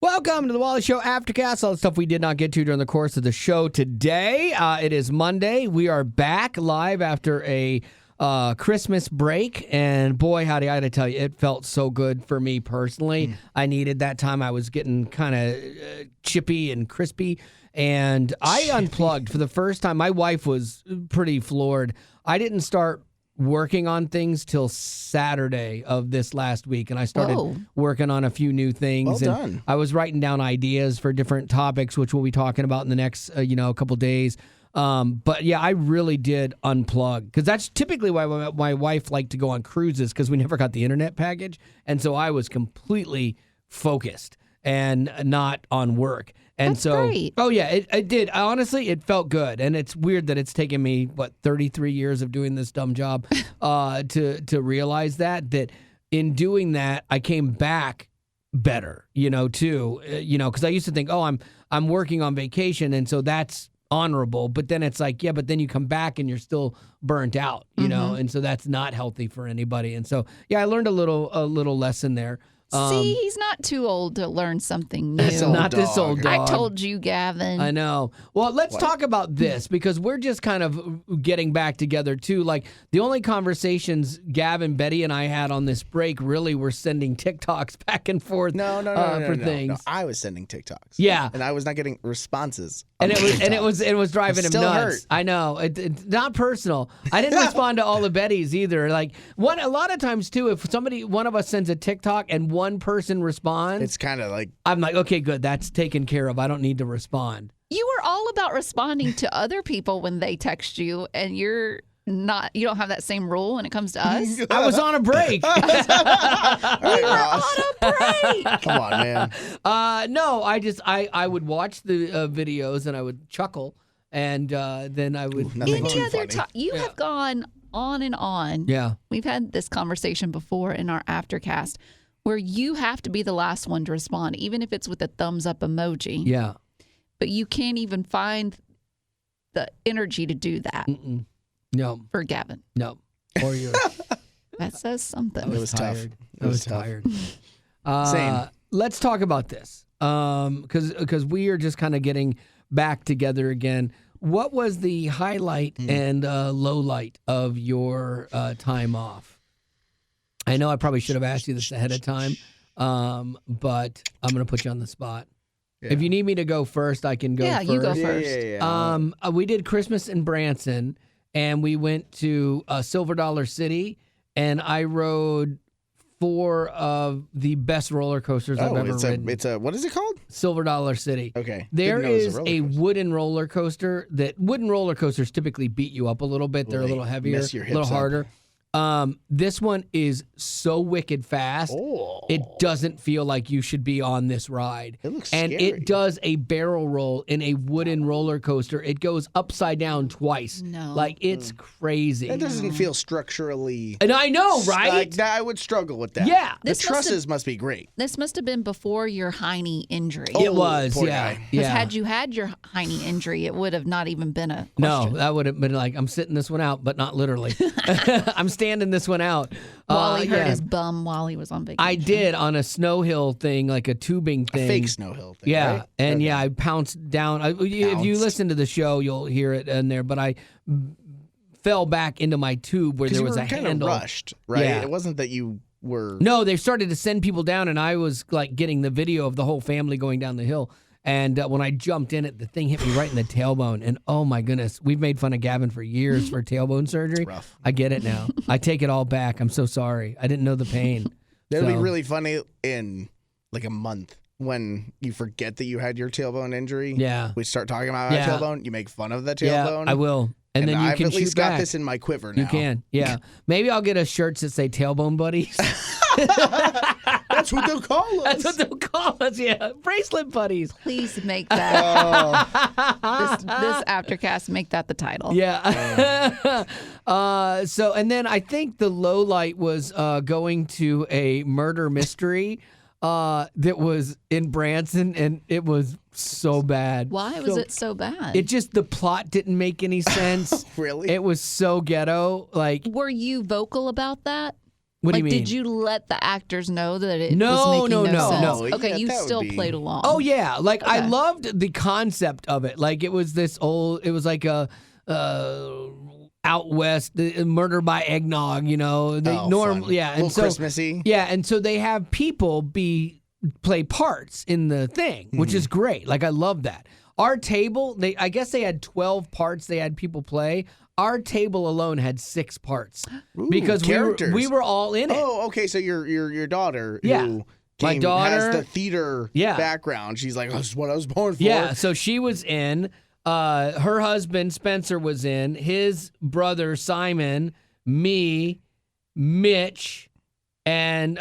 Welcome to the Wally Show Aftercast. All the stuff we did not get to during the course of the show today. It is Monday. We are back live after a Christmas break. And boy, howdy, I got to tell you, it felt so good for me personally. I needed that time. I was getting kind of chippy and crispy. And I unplugged for the first time. My wife was pretty floored. I didn't start working on things till Saturday of this last week, and I started working on a few new things. Well and done. I was writing down ideas for different topics, which we'll be talking about in the next, couple days. But yeah, I really did unplug because that's typically why my wife liked to go on cruises because we never got the internet package, and so I was completely focused and not on work. And That's great. Oh yeah, it did. Honestly, it felt good, and it's weird that it's taken me 33 years of doing this dumb job to realize that in doing that I came back better, too, because I used to think, I'm working on vacation, and so that's honorable, but then it's like, yeah, but then you come back and you're still burnt out, and so that's not healthy for anybody. And so yeah, I learned a little lesson there. See, he's not too old to learn something new. Not this old dog. I told you, Gavin. I know. Well, let's talk about this because we're just kind of getting back together too. Like the only conversations Gavin, Betty, and I had on this break really were sending TikToks back and forth. No, for things. No, I was sending TikToks. Yeah, and I was not getting responses. And it was driving him still nuts. hurt. I know. It's not personal. I didn't respond to all of Betty's either. Like a lot of times too, if one of us sends a TikTok and one person responds, it's kind of like I'm like, okay, good, that's taken care of. I don't need to respond. You were all about responding to other people when they text you, and you don't have that same rule when it comes to us. I was on a break. We were on a break. Come on, man. No, I would watch the videos and I would chuckle, and then I would. Nothing too Any other funny. time you have gone on and on. Yeah. We've had this conversation before in our Aftercast where you have to be the last one to respond, even if it's with a thumbs up emoji. Yeah. But you can't even find the energy to do that. Mm-mm. No. For Gavin. No. Or yours. That says something. It was tired. tough. I was tired. Same. Let's talk about this because we are just kind of getting back together again. What was the highlight and low light of your time off? I know I probably should have asked you this ahead of time, but I'm going to put you on the spot. Yeah. If you need me to go first, I can go first. Yeah, you go first. Yeah. We did Christmas in Branson, and we went to Silver Dollar City, and I rode 4 of the best roller coasters I've ever ridden. It's a what is it called? Silver Dollar City. Okay. There Didn't know it was is roller a coaster. wooden roller coaster wooden roller coasters typically beat you up a little bit. They're a little heavier, mess your a little hips up. harder. This one is so wicked fast. Oh. It doesn't feel like you should be on this ride. It looks and scary. it does a barrel roll in a wooden roller coaster. It goes upside down twice. No. Like it's crazy. That doesn't feel structurally. And I know, right? Like, I would struggle with that. Yeah. The This must trusses must be great. This must have been before your hiney injury. It was, poor yeah. guy. Because Yeah. had you had your hiney injury, it would have not even been a No, question. that would have been like, I'm sitting this one out, but not literally. I'm standing this one out. Wally hurt yeah. his bum while he was on vacation. I did on a snow hill thing, like a tubing thing. A fake snow hill thing. Yeah, right? and Okay. yeah, I pounced down. If you Pounced. listen to the show, you'll hear it in there. But I fell back into my tube where 'Cause there you was were a kind handle. of rushed, right? Yeah. It wasn't that you were. No, they started to send people down, and I was like getting the video of the whole family going down the hill. And when I jumped in it, the thing hit me right in the tailbone. And oh my goodness, we've made fun of Gavin for years for tailbone surgery. rough. I get it now. I take it all back. I'm so sorry. I didn't know the pain. That'll be So- really funny in like a month when you forget that you had your tailbone injury. Yeah. We start talking about my Yeah. tailbone. You make fun of the Yeah, tailbone. I will. And then you I've can at least shoot got back. this in my quiver now. You can, yeah. Maybe I'll get a shirts that say tailbone buddies. That's what they'll call us. That's what they'll call us, yeah. Bracelet buddies. Please make that Oh, this Aftercast, make that the title. Yeah. So, and then I think the low light was going to a murder mystery that was in Branson, and it was so bad. Why was it so bad? It just, the plot didn't make any sense. really? It was so ghetto. Like, Were you vocal about that? What do like, you mean? did you let the actors know that it No, was making no. sense? No, Okay, yeah, you that would still be- played along. Oh yeah, like I Okay. loved the concept of it. Like it was this old. It was like a out west murder by eggnog. You know, they Oh, normally fun. yeah, A and little so Christmassy. yeah, and so they have people play parts in the thing, which is great. Like I love that. Our table, I guess they had 12 parts. They had people play. Our table alone had 6 parts Ooh, because characters. we were all in it. Oh, okay. So your daughter, Yeah. who My daughter- has the theater Yeah. background. She's like, this is what I was born for. Yeah, so she was in. Her husband Spencer was in. His brother Simon, me, Mitch, and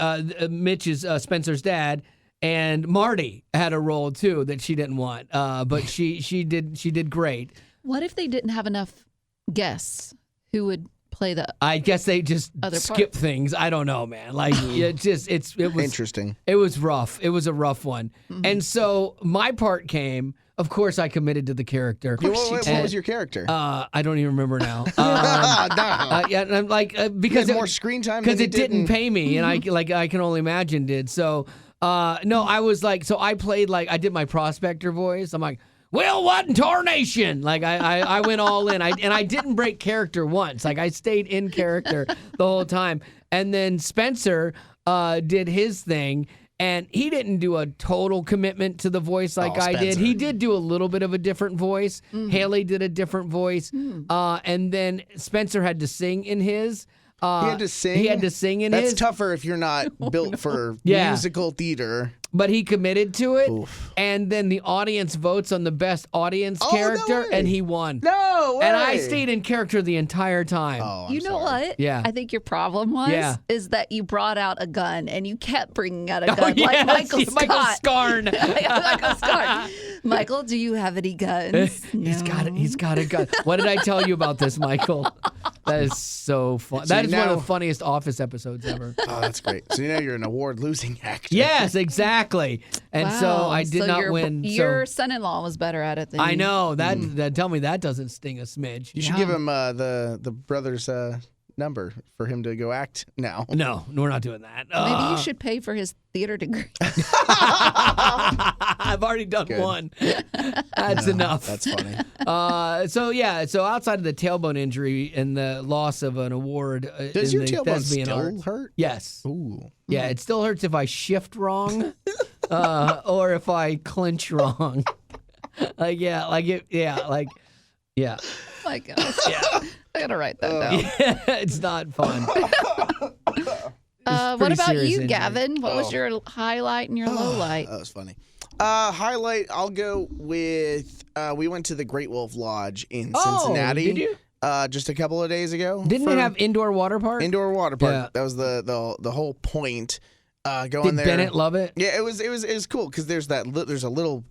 Mitch is Spencer's dad, and Marty had a role too that she didn't want. But she did great. What if they didn't have enough guests who would play the? I guess they just Other skip parts. things. I don't know, man. Like it was Interesting. It was rough. It was a rough one. And so my part came. Of course, I committed to the character. What And, was your character? I don't even remember now. No. Yeah, and I'm like You because had more screen time because than it you didn't pay me, and I can only imagine did. So no, I was like, so I played like I did my prospector voice. I'm like, well, what in tarnation? Like I went all in. I didn't break character once. Like I stayed in character the whole time. And then Spencer did his thing. And he didn't do a total commitment to the voice like I did. Spencer. He did do a little bit of a different voice. Haley did a different voice. And then Spencer had to sing in his. He had to sing. He had to sing in That's his. tougher if you're not built for Yeah. musical theater. But he committed to it. Oof. And then the audience votes on the best audience Oh, no character, way. and he won. No way. And I stayed in character the entire time. Oh, I'm You know sorry. what? Yeah. I think your problem was Yeah. is that you brought out a gun and you kept bringing out a Oh, gun yes, like Michael yeah, Michael Scott. Scarn. Michael Scott. Michael, do you have any guns? He's got it. He's got a gun. What did I tell you about this, Michael? That is so fun. So That is one now- of the funniest Office episodes ever. Oh, that's great. So now you're an award-losing actor. Yes, exactly. And so Wow. I did So not your, win. Your So son-in-law was better at it than I you. know that. Tell me that doesn't sting a smidge. You should give him the brother's number for him to go act now. No, we're not doing that. Maybe you should pay for his theater degree. I've already done Good. one. That's enough. That's funny. So outside of the tailbone injury and the loss of an award, Does in your the tailbone thespian still arts, hurt? yes, Ooh. yeah, it still hurts if I shift wrong, or if I clinch wrong. Yeah. Oh my gosh. Yeah. I gotta write that down. It's not fun. What pretty about serious you, injury. Gavin? What was your highlight and your low light? That was funny. Highlight, I'll go with, we went to the Great Wolf Lodge in Cincinnati. did you? Just a couple of days ago. Didn't for it have indoor water park? indoor water park? Yeah. That was the whole point. Going Did there. Bennett love it? Yeah, it was cool because there's there's a little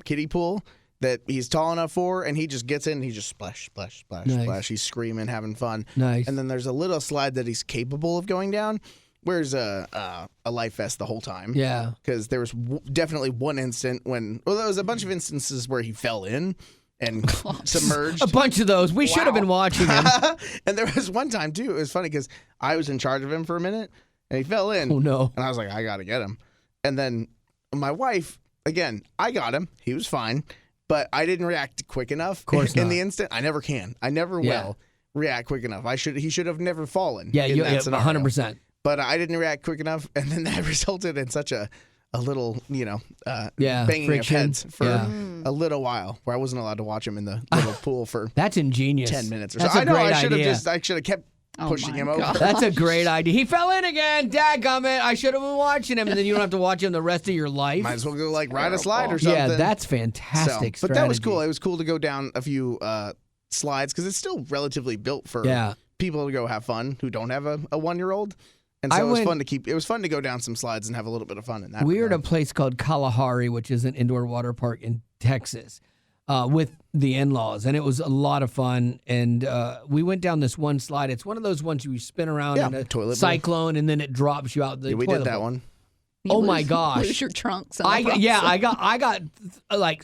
kiddie pool that he's tall enough for, and he just gets in and he just splash, splash, splash, Nice. splash. He's screaming, having fun. Nice. And then there's a little slide that he's capable of going down. Where's a life vest the whole time? Yeah. Because there was definitely one instant there was a bunch of instances where he fell in and submerged. A bunch of those. We should have been watching him. And there was one time too. It was funny because I was in charge of him for a minute, and he fell in. Oh no. And I was like, I gotta get him. And then my wife, again, I got him. He was fine, but I didn't react quick enough. Of course in not. the instant, I never can. I never Yeah. will react quick enough. He should have never fallen. Yeah, in that scenario. 100%. But I didn't react quick enough, and then that resulted in such a little, Yeah, banging friction. of heads for Yeah. a little while, where I wasn't allowed to watch him in the little pool for That's ingenious. 10 minutes or That's so. a I know great I should idea. have kept Oh pushing my him God. over. That's a great idea. He fell in again. Dadgummit. I should have been watching him, and then you don't have to watch him the rest of your life. Might as well go ride a slide or something. Yeah, that's fantastic. But that was strategy. cool. It was cool to go down a few slides because it's still relatively built for Yeah. people to go have fun who don't have a 1-year-old. And so I it was went- fun to keep. It was fun to go down some slides and have a little bit of fun in that. We were at a regard. place called Kalahari, which is an indoor water park in Texas, with the in-laws, and it was a lot of fun. And we went down this one slide. It's one of those ones you spin around Yeah, in a toilet bowl. cyclone, and then it drops you out the Yeah, we toilet did that bowl. one. You Oh my lose- gosh. Lose your trunks. I got like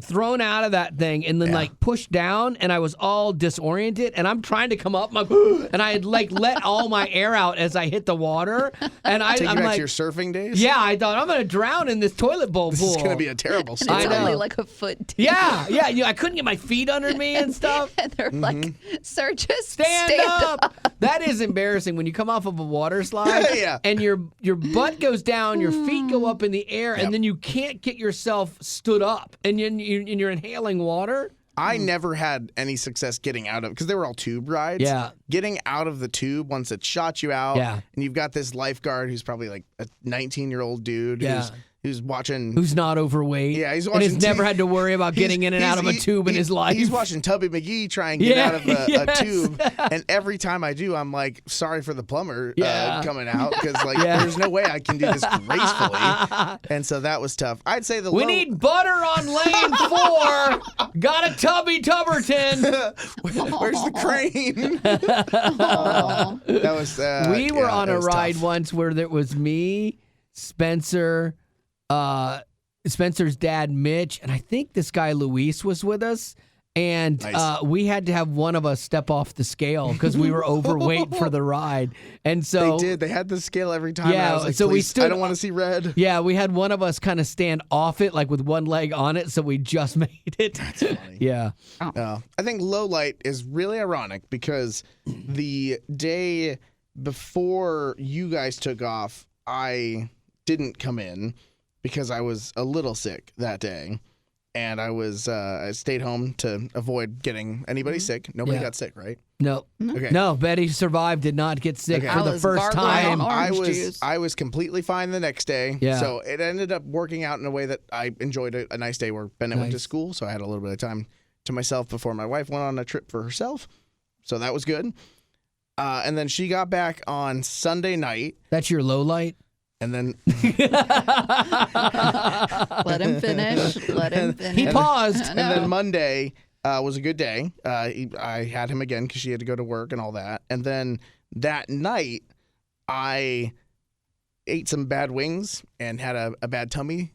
thrown out of that thing and then like pushed down, and I was all disoriented, and I'm trying to come up, and I had like let all my air out as I hit the water, and Take you I'm back like, to your surfing days? yeah, I thought I'm gonna drown in this toilet bowl This pool. is going to be a terrible And story. it's I know. only like a foot deep. yeah, I couldn't get my feet under me and stuff. And they're like, sir, just Stand up. That is embarrassing when you come off of a water slide Yeah. and your butt goes down, your feet go up in the air, and then you can't get yourself stood up, and you're inhaling water. I never had any success getting out of, because they were all tube rides. Yeah. Getting out of the tube once it shot you out. Yeah. And you've got this lifeguard who's probably like a 19-year-old dude Yeah. who's watching. Who's not overweight? Yeah, he's and watching. has never had to worry about getting in and out of a tube in his life. He's watching Tubby McGee try and get out of a yes. tube, and every time I do, I'm like, sorry for the plumber Yeah. coming out, because like Yeah. there's no way I can do this gracefully, and so that was tough. I'd say We need butter on lane 4. Got a Tubby Tubberton. Where's the crane? Aw. That was. We were on that a was ride tough. once where there was me, Spencer, Spencer's dad, Mitch, and I think this guy Luis was with us. And Nice. we had to have one of us step off the scale because we were overweight for the ride. And so They did. They had the scale every time. and Yeah, I was like, so we "Please, stood- I don't want to see red. yeah, we had one of us kind of stand off it, like with one leg on it, so we just made it. That's funny. Yeah. I think low light is really ironic because the day before you guys took off, I didn't come in because I was a little sick that day. And I stayed home to avoid getting anybody sick. Nobody Yeah. got sick, right? No. Okay. No, Betty survived, did not get sick Okay. for I the was first gargling time. on orange juice. I was completely fine the next day. Yeah. So it ended up working out in a way that I enjoyed a nice day where Bennett went to Nice. school. So I had a little bit of time to myself before my wife went on a trip for herself. So that was good. And then she got back on Sunday night. That's your low light? And then Let him finish. Let him finish. He paused. I and know. then Monday was a good day. I had him again because she had to go to work and all that. And then that night, I ate some bad wings and had a bad tummy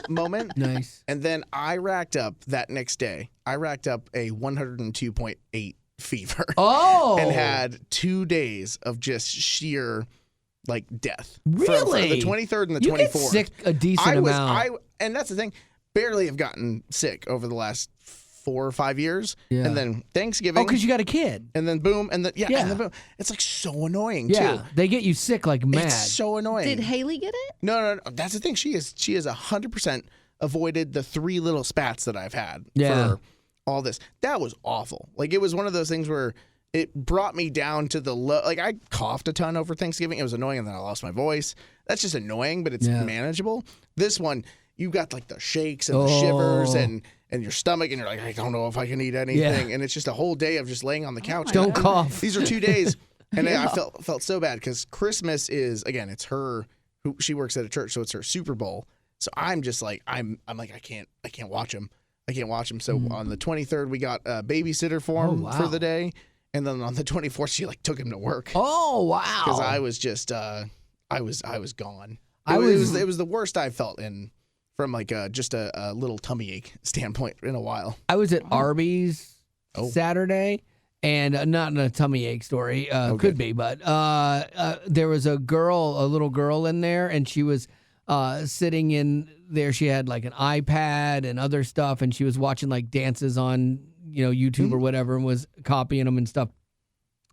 moment. Nice. And then I racked up that next day. I racked up a 102.8 fever Oh. and had 2 days of just sheer like death. For Really? the 23rd and the You 24th. get sick a decent amount. And that's the thing. Barely have gotten sick over the last 4 or 5 years. Yeah. And then Thanksgiving. Oh, because you got a kid. and then boom. And then, Yeah. and then boom. It's like so annoying, Yeah. too. They get you sick like mad. It's so annoying. Did Haley get it? No. That's the thing. She has 100% avoided the 3 little spats that I've had Yeah. for all this. That was awful. Like, it was one of those things where it brought me down to the low. Like, I coughed a ton over Thanksgiving. It was annoying, and then I lost my voice. That's just annoying, but it's Yeah. manageable. This one, you got like the shakes and the Oh. shivers and your stomach, and you're like, I don't know if I can eat anything. And it's just a whole day of just laying on the couch. Don't cough. These are 2 days. And I felt so bad because Christmas is, again, it's her, who she works at a church, so it's her Super Bowl. So I'm just like, I'm like, I can't watch him. I can't watch him. So on the 23rd, we got a babysitter for him wow. for the day. And then on the 24th, she like took him to work. Oh, wow. Because I was just, I was gone. I It was the worst I felt from like just a little tummy ache standpoint in a while. I was at Arby's Oh. Saturday, and not in a tummy ache story, could be, but there was a little girl in there, and she was sitting in there. She had like an iPad and other stuff, and she was watching like dances on YouTube or whatever, and was copying them and stuff.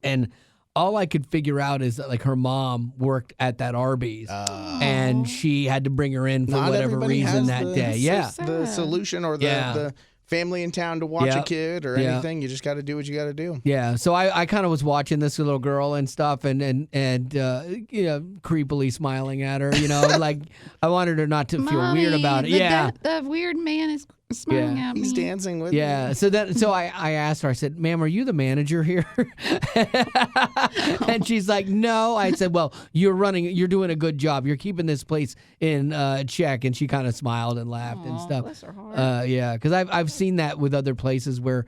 And all I could figure out is that like her mom worked at that Arby's, and she had to bring her in for Not whatever everybody reason has that the- day. Yeah. The solution or the family in town to watch a Yep. kid or Yep. anything. You just got to do what you got to do. Yeah, so I kind of was watching this little girl and stuff, and creepily smiling at her, like I wanted her not to feel Mommy, weird about it. the Yeah, the weird man is smiling at me. He's dancing with yeah. me. So I asked her. I said, "Ma'am, are you the manager here?" And she's like, "No." I said, "Well, you're doing a good job. You're keeping this place in check." And she kind of smiled and laughed and Aw, stuff. bless her heart. Yeah, because I've seen that with other places where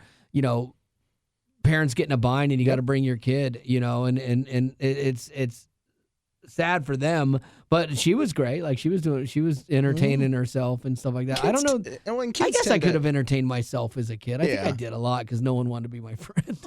parents get in a bind and you got to bring your kid, and it's sad for them, but she was great. Like she was entertaining herself and stuff like that. I don't know. I guess I could have entertained myself as a kid. I think I did a lot because no one wanted to be my friend.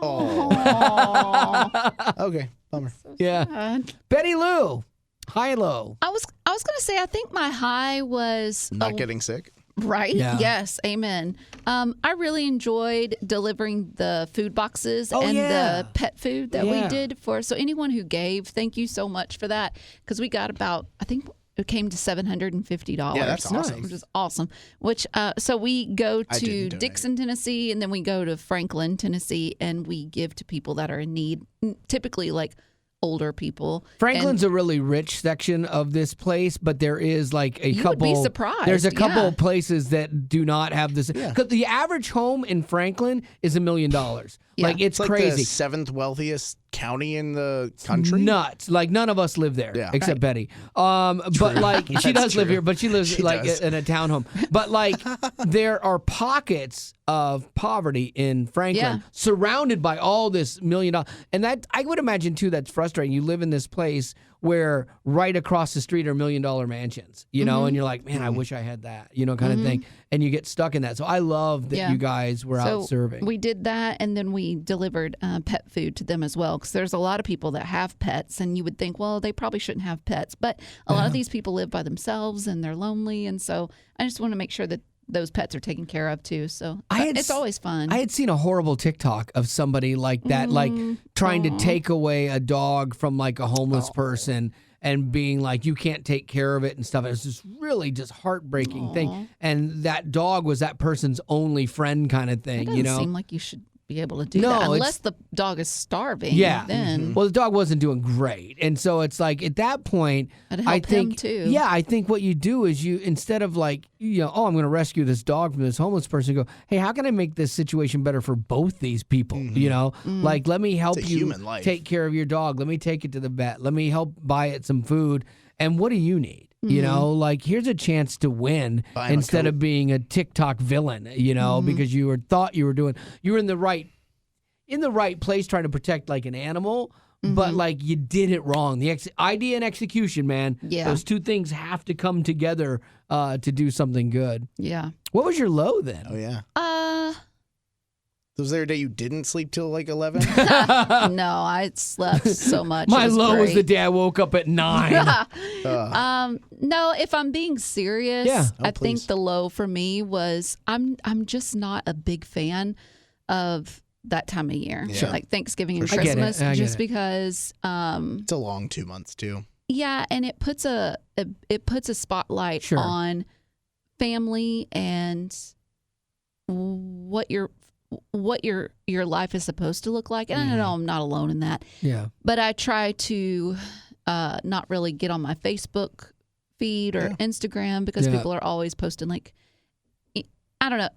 Okay, bummer. Yeah. Sad. Betty Lou, high low. I was gonna say I think my high was Not getting sick. right. Yeah. Yes, amen. I really enjoyed delivering the food boxes Oh, and yeah. the pet food that Yeah. we did so anyone who gave, thank you so much for that because we got about I think it came to $750. Yeah, that's awesome. Which is awesome. Which so we go I to didn't donate. Dixon, Tennessee, and then we go to Franklin, Tennessee, and we give to people that are in need. Typically, like older people. Franklin's a really rich section of this place, but there is like a You couple. would be surprised, There's a couple yeah. of places that do not have this. Because the average home in Franklin is $1 million. Yeah. Like it's It's like crazy. the 7th wealthiest county in the country. Nuts. Like none of us live there except Betty. But like she does live true. here, but she lives She like does. in a townhome. But like there are pockets of poverty in Franklin Yeah. surrounded by all this $1 million. And that I would imagine too that's frustrating. You live in this place where right across the street are $1 million mansions, you know, and you're like, man, I wish I had that, you know, kind of thing. And you get stuck in that. So I love that you guys were out serving. We did that, and then we delivered pet food to them as well. Because there's a lot of people that have pets, and you would think, well, they probably shouldn't have pets, but a lot of these people live by themselves and they're lonely, and so I just want to make sure that those pets are taken care of too. So it's always fun. I had seen a horrible TikTok of somebody like that, like trying to take away a dog from like a homeless person and being like, you can't take care of it and stuff. It was just really just heartbreaking thing. And that dog was that person's only friend kind of thing, it doesn't you know? seem like you should be able to do No, that it's- unless the dog is starving. Yeah. Then Well, the dog wasn't doing great. And so it's like at that point, I'd I help think, him too. yeah, I think what you do is you, instead of like, you know, oh, I'm going to rescue this dog from this homeless person, go, hey, how can I make this situation better for both these people? You know, like, let me help It's a you human life. take care of your dog. Let me take it to the vet. Let me help buy it some food. And what do you need? You know, like here's a chance to win Buy him a instead coat. of being a TikTok villain, you know, because you thought you were in the right place trying to protect like an animal, but like you did it wrong. The idea and execution, man. Yeah. Those two things have to come together to do something good. Yeah. What was your low then? Oh yeah. Was there a day you didn't sleep till like 11? No, I slept so much. My It was low was great. the day I woke up at 9. No, if I'm being serious, Yeah. Oh, I think please. the low for me was I'm just not a big fan of that time of year, Sure. like Thanksgiving and For sure. I get it. Christmas, I get just it. because, It's a long 2 months too. yeah, and it puts a spotlight Sure. on family and what your life is supposed to look like. And I know I'm not alone in that. Yeah. But I try to not really get on my Facebook feed or Instagram because Yeah. people are always posting like, I don't know.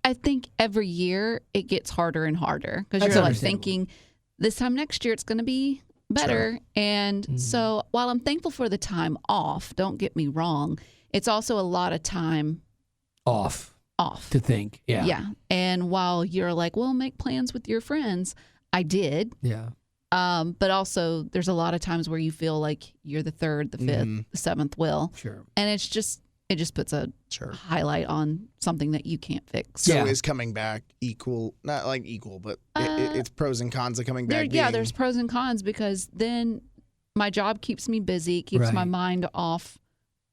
I think every year it gets harder and harder because That's you're like understandable. thinking this time next year it's going to be better. And so while I'm thankful for the time off, don't get me wrong, it's also a lot of time Off off. to think. Yeah. Yeah. And while you're like, well, make plans with your friends, I did. Yeah. But also, there's a lot of times where you feel like you're the third, the fifth, the seventh wheel, Sure. and it just puts a Sure. highlight on something that you can't fix. So Yeah. is coming back equal? Not like equal, but it's pros and cons of coming back. There's pros and cons because then my job keeps me busy, keeps my Right. mind off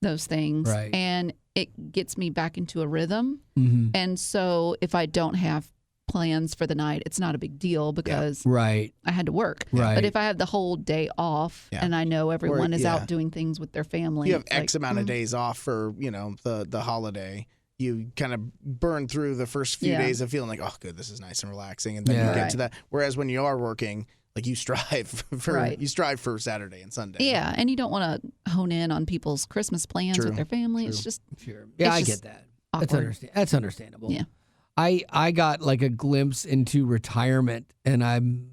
those things, Right. and it gets me back into a rhythm. Mm-hmm. And so if I don't have plans for the night, it's not a big deal because Right. I had to work. Right. But if I have the whole day off and I know everyone is out doing things with their family, You have it's X like, amount of days off for the holiday. You kind of burn through the first few days of feeling like, oh, good, this is nice and relaxing, and then you get to that. Whereas when you are working, like you strive for Saturday and Sunday. Yeah, and you don't want to hone in on people's Christmas plans with their family. It's just Sure. Yeah, It's I just get that. awkward. That's understandable. Yeah. I got like a glimpse into retirement, and I'm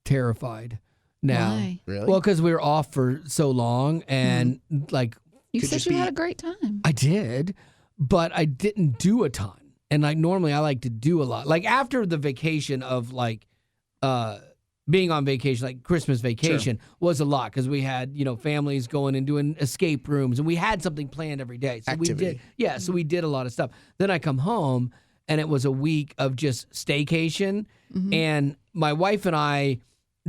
terrified now. Why? Really? Well, because we were off for so long, and like You Could said just you had be- a great time. I did, but I didn't do a ton. And like normally I like to do a lot. Like after the vacation of like being on vacation, like Christmas vacation, was a lot because we had, families going and doing escape rooms, and we had something planned every day. So Activity. so we did a lot of stuff. Then I come home, and it was a week of just staycation, and my wife and I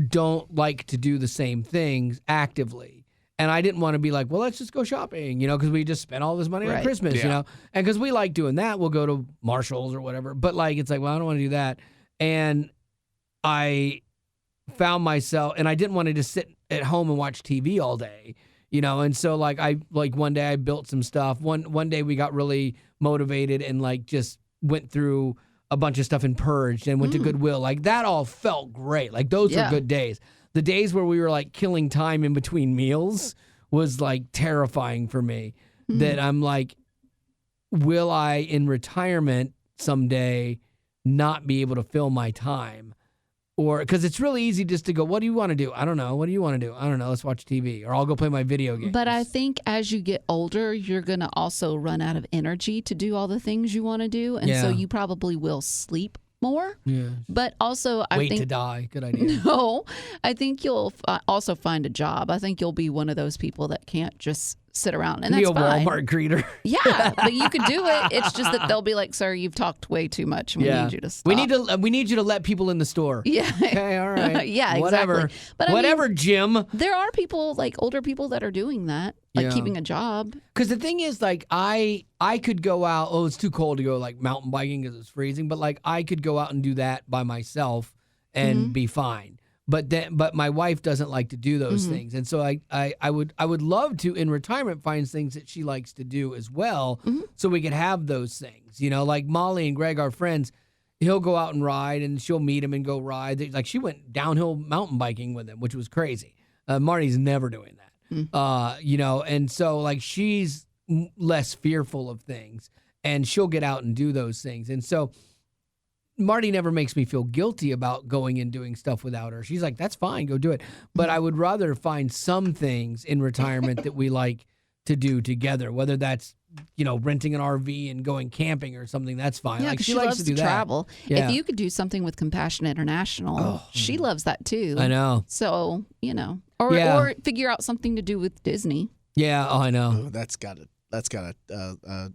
don't like to do the same things actively. And I didn't want to be like, well, let's just go shopping, because we just spent all this money on Christmas, And because we like doing that, we'll go to Marshall's or whatever. But it's like, well, I don't want to do that. And I found myself, and I didn't want to just sit at home and watch TV all day, And so one day I built some stuff. One day we got really motivated and just went through a bunch of stuff and purged and went to Goodwill. That all felt great. Those were good days. The days where we were killing time in between meals was terrifying for me. That I'm will I in retirement someday not be able to fill my time? Or because it's really easy just to go, what do you want to do? I don't know. What do you want to do? I don't know. Let's watch TV, or I'll go play my video games. But I think as you get older, you're going to also run out of energy to do all the things you want to do. And so you probably will sleep more. Yeah. But also, I think... Wait to die. Good idea. No, I think you'll also find a job. I think you'll be one of those people that can't just sit around, and that's be a fine. Walmart greeter. Yeah, but you can do it. It's just that they'll be like, "Sir, you've talked way too much. We need you to stop. We need you to let people in the store." Yeah. Okay. All right. Yeah. Whatever. Exactly. But whatever, Jim. There are people older people that are doing that, keeping a job. Because the thing is, I could go out. Oh, it's too cold to go mountain biking because it's freezing. But I could go out and do that by myself and be fine. But my wife doesn't like to do those things, and so I would love to in retirement find things that she likes to do as well, so we could have those things. Like Molly and Greg, our friends, he'll go out and ride, and she'll meet him and go ride. She went downhill mountain biking with him, which was crazy. Marty's never doing that, and so she's less fearful of things, and she'll get out and do those things, and so. Marty never makes me feel guilty about going and doing stuff without her. She's like, that's fine, go do it. But I would rather find some things in retirement that we like to do together, whether that's, renting an RV and going camping or something, that's fine. Yeah, she loves likes to do travel. Yeah. If you could do something with Compassion International, she loves that too. I know. So, or figure out something to do with Disney. Yeah, I know. Oh, that's got a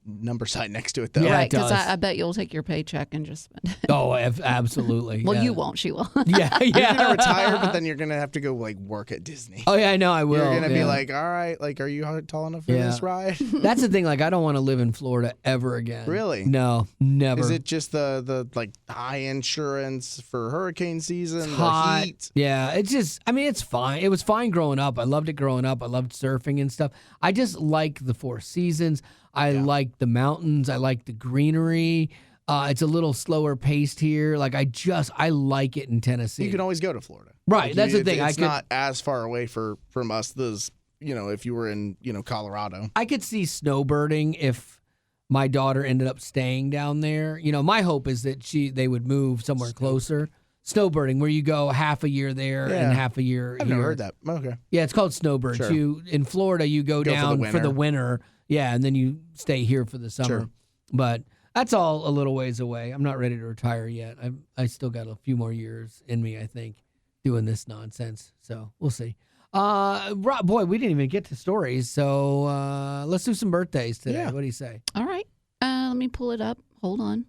number sign next to it, though. Yeah, right, because I bet you'll take your paycheck and just spend it. Oh, absolutely. Well, you won't. She will. Yeah. You're going to retire, but then you're going to have to go, work at Disney. Oh, yeah, I know. I will. You're going to be all right, are you tall enough for this ride? That's the thing. I don't want to live in Florida ever again. Really? No, never. Is it just the high insurance for hurricane season, it's hot. The heat? Yeah, it's just, it's fine. It was fine growing up. I loved it growing up. I loved surfing and stuff. I just like the Four Seasons. I like the mountains. I like the greenery. It's a little slower paced here. I like it in Tennessee. You can always go to Florida. Right. That's the thing. It's not as far away from us as, if you were in, Colorado. I could see snowbirding if my daughter ended up staying down there. My hope is that they would move somewhere closer. Snowbirding, where you go half a year there and half a year I've here. never heard that. Okay. Yeah, it's called snowbirds. Sure. In Florida, you go down for the winter. Yeah, and then you stay here for the summer. Sure. But that's all a little ways away. I'm not ready to retire yet. I still got a few more years in me, I think, doing this nonsense. So we'll see. Boy, we didn't even get to stories. So let's do some birthdays today. Yeah. What do you say? All right. Let me pull it up. Hold on.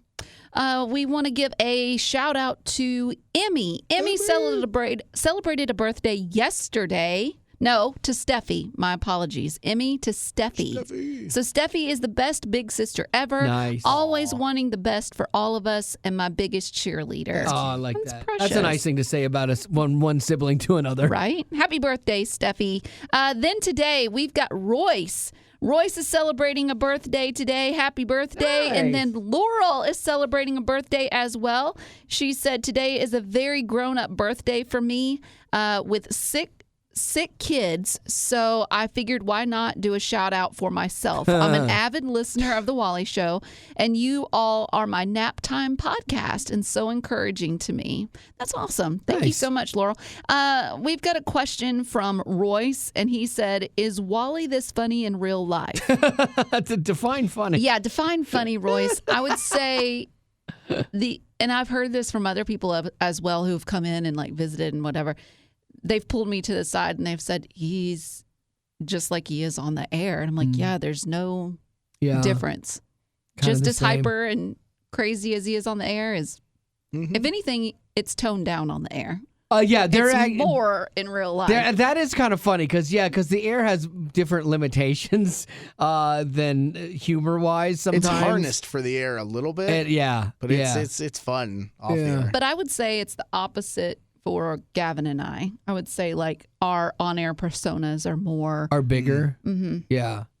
We want to give a shout out to Emmy. Emmy celebrated a birthday yesterday. No, to Steffi. My apologies. Emmy to Steffi. So Steffi is the best big sister ever. Nice. Always wanting the best for all of us and my biggest cheerleader. Oh, I like That's that. precious. That's a nice thing to say about us, one sibling to another. Right? Happy birthday, Steffi. Then today we've got Royce. Royce is celebrating a birthday today. Happy birthday. Nice. And then Laurel is celebrating a birthday as well. She said, today is a very grown-up birthday for me with sick kids, so I figured why not do a shout out for myself. I'm an avid listener of The Wally Show, and you all are my nap time podcast and so encouraging to me. That's awesome. Thank you so much, Laurel. We've got a question from Royce, and he said, is Wally this funny in real life? To define funny. Yeah, define funny, Royce. I would say And I've heard this from other people as well who've come in and like visited and whatever. They've pulled me to the side and they've said, he's just like he is on the air. And I'm like, yeah, there's no difference. Kinda Just the as same. hyper and crazy as he is on the air is, if anything, it's toned down on the air. It's more in real life. That is kind of funny because the air has different limitations than humor-wise sometimes. It's harnessed for the air a little bit. But it's fun off the air. But I would say it's the opposite for Gavin and I. I would say like our on-air personas are bigger than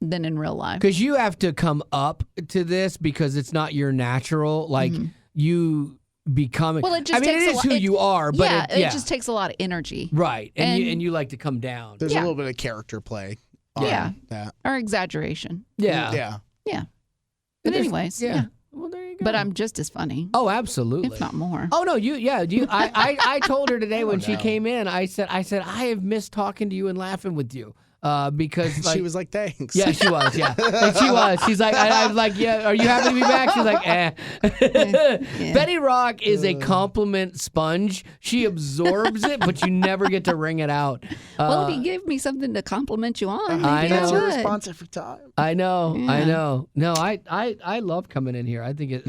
in real life. Because you have to come up to this because it's not your natural, like you becoming. Well, it is who you are, but it just takes a lot of energy. Right. And you like to come down. There's a little bit of character play on that. Or exaggeration. Yeah. But anyways, Well, there you go. But I'm just as funny. Oh, absolutely. If not more. Oh no, I told her today when she came in, I said I have missed talking to you and laughing with you. Because she was like, thanks. Yeah, she was. Yeah, and she was. She's like, I was like, yeah. Are you happy to be back? She's like, Betty Rock is a compliment sponge. She absorbs it, but you never get to wring it out. Well, if you give me something to compliment you on, maybe I know. That's your response every time. I know. No, I love coming in here. I think it.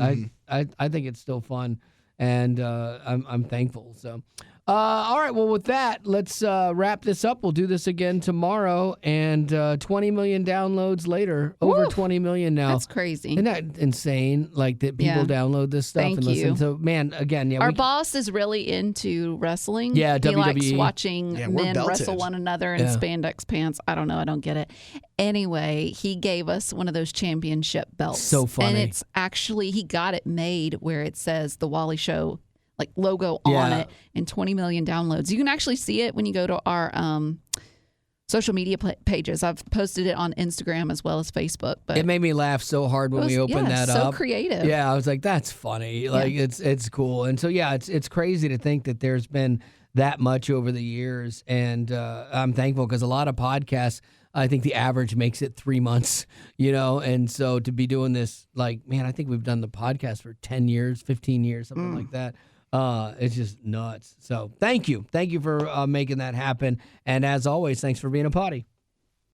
I think it's still fun, and I'm thankful. So. All right, well, with that, let's wrap this up. We'll do this again tomorrow, and 20 million downloads later. Over 20 million now. That's crazy. Isn't that insane? Like, that people download this stuff and listen. So, man, again, Our boss is really into wrestling. Yeah, he WWE. likes watching men belted. wrestle one another in spandex pants. I don't know. I don't get it. Anyway, he gave us one of those championship belts. So funny. And it's actually, he got it made where it says The Wally Show like logo on it and 20 million downloads. You can actually see it when you go to our social media pages. I've posted it on Instagram as well as Facebook. But it made me laugh so hard when we opened that up. So creative. Yeah, I was like, that's funny. Like it's cool. And so it's crazy to think that there's been that much over the years. And I'm thankful because a lot of podcasts, I think the average makes it 3 months, and so to be doing this, like, man, I think we've done the podcast for 10 years, 15 years, something like that. It's just nuts. So thank you for making that happen. And as always, thanks for being a potty.